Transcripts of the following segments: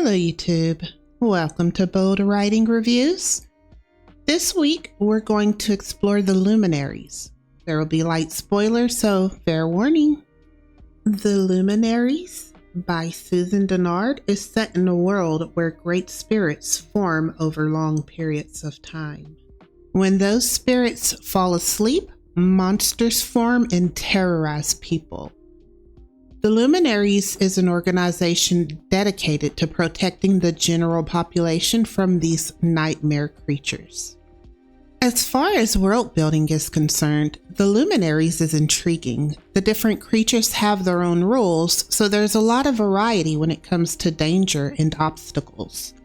Hello YouTube, welcome to Bold Writing Reviews. This week we're going to explore the Luminaries. There will be light spoilers, so fair warning. The Luminaries by Susan Dennard is set in a world where great spirits form over long periods of time. When those spirits fall asleep, monsters form and terrorize people. The Luminaries is an organization dedicated to protecting the general population from these nightmare creatures. As far as world building is concerned, the Luminaries is intriguing. The different creatures have their own rules, so there's a lot of variety when it comes to danger and obstacles.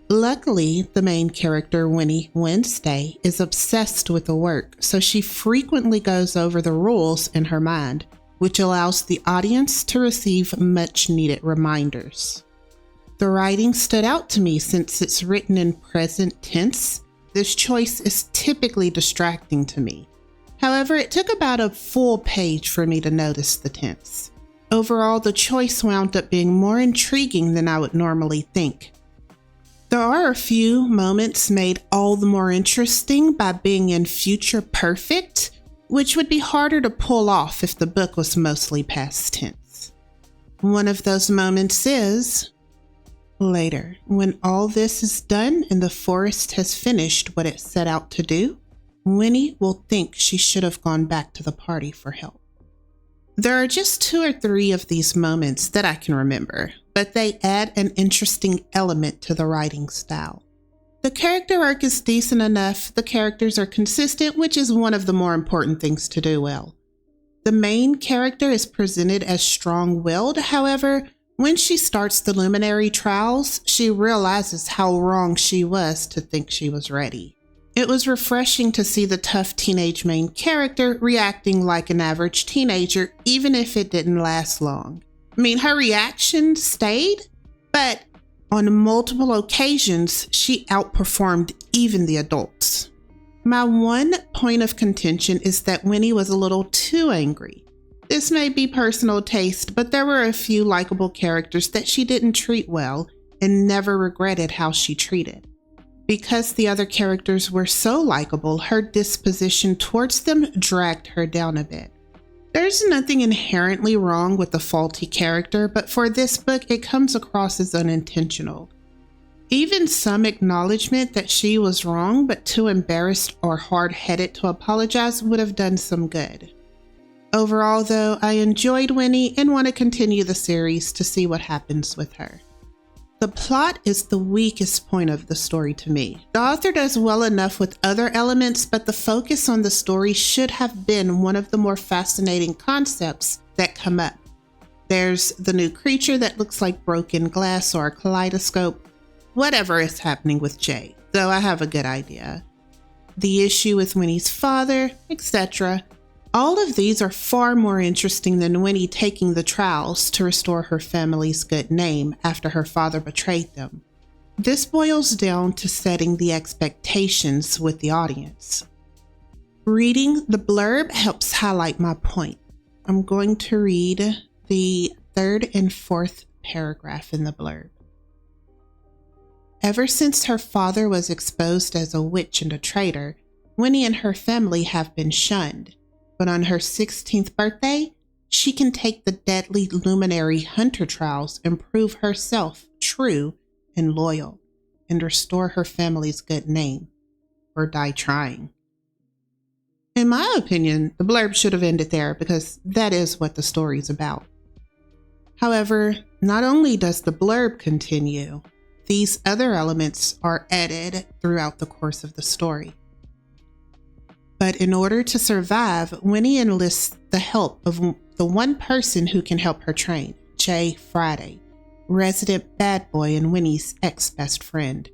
Luckily, the main character, Winnie Wednesday, is obsessed with the work, so she frequently goes over the rules in her mind, which allows the audience to receive much needed reminders. The writing stood out to me since it's written in present tense. This choice is typically distracting to me. However, it took about a full page for me to notice the tense. Overall, the choice wound up being more intriguing than I would normally think. There are a few moments made all the more interesting by being in future perfect, which would be harder to pull off if the book was mostly past tense. One of those moments is later, when all this is done and the forest has finished what it set out to do, Winnie will think she should have gone back to the party for help. There are just 2 or 3 of these moments that I can remember, but they add an interesting element to the writing style. The character arc is decent enough, the characters are consistent, which is one of the more important things to do well. The main character is presented as strong-willed, however, when she starts the Luminary trials, she realizes how wrong she was to think she was ready. It was refreshing to see the tough teenage main character reacting like an average teenager, even if it didn't last long. I mean, her reaction stayed, but on multiple occasions, she outperformed even the adults. My one point of contention is that Winnie was a little too angry. This may be personal taste, but there were a few likable characters that she didn't treat well and never regretted how she treated. Because the other characters were so likable, her disposition towards them dragged her down a bit. There's nothing inherently wrong with the faulty character, but for this book, it comes across as unintentional. Even some acknowledgement that she was wrong, but too embarrassed or hard-headed to apologize would have done some good. Overall, though, I enjoyed Winnie and want to continue the series to see what happens with her. The plot is the weakest point of the story to me. The author does well enough with other elements, but the focus on the story should have been one of the more fascinating concepts that come up. There's the new creature that looks like broken glass or a kaleidoscope, whatever is happening with Jay, though I have a good idea. The issue with Winnie's father, etc. All of these are far more interesting than Winnie taking the trials to restore her family's good name after her father betrayed them. This boils down to setting the expectations with the audience. Reading the blurb helps highlight my point. I'm going to read the 3rd and 4th paragraph in the blurb. Ever since her father was exposed as a witch and a traitor, Winnie and her family have been shunned. But on her 16th birthday, she can take the deadly Luminary Hunter trials and prove herself true and loyal, and restore her family's good name, or die trying. In my opinion, the blurb should have ended there because that is what the story's about. However, not only does the blurb continue, these other elements are added throughout the course of the story. But in order to survive, Winnie enlists the help of the one person who can help her train, Jay Friday, resident bad boy and Winnie's ex-best friend.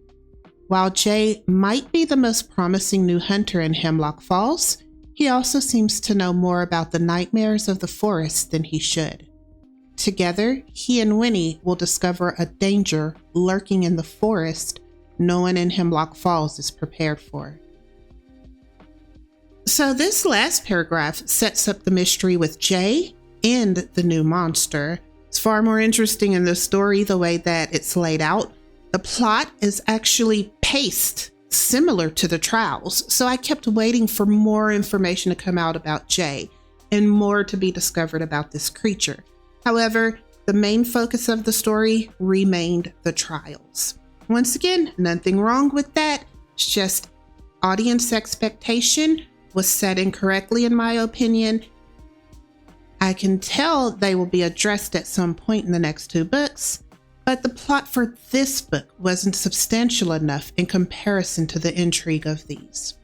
While Jay might be the most promising new hunter in Hemlock Falls, he also seems to know more about the nightmares of the forest than he should. Together, he and Winnie will discover a danger lurking in the forest no one in Hemlock Falls is prepared for. So this last paragraph sets up the mystery with Jay and the new monster, It's far more interesting in the story the way that it's laid out. The plot is actually paced similar to the trials, so I kept waiting for more information to come out about Jay and more to be discovered about this creature. However, the main focus of the story remained the trials. Once again, nothing wrong with that. It's just audience expectation was set incorrectly, in my opinion. I can tell they will be addressed at some point in the next 2 books, but the plot for this book wasn't substantial enough in comparison to the intrigue of these.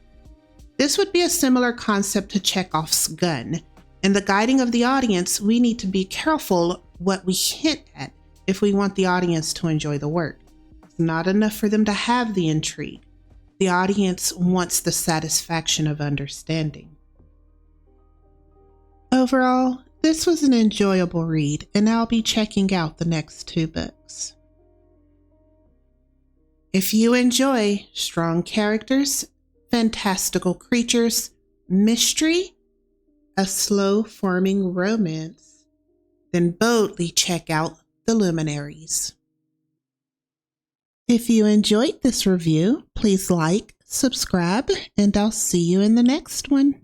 This would be a similar concept to Chekhov's gun. In the guiding of the audience, we need to be careful what we hint at if we want the audience to enjoy the work. It's not enough for them to have the intrigue. The audience wants the satisfaction of understanding. Overall, this was an enjoyable read, and I'll be checking out the next 2 books. If you enjoy strong characters, fantastical creatures, mystery, a slow-forming romance, then boldly check out The Luminaries. If you enjoyed this review, please like, subscribe, and I'll see you in the next one.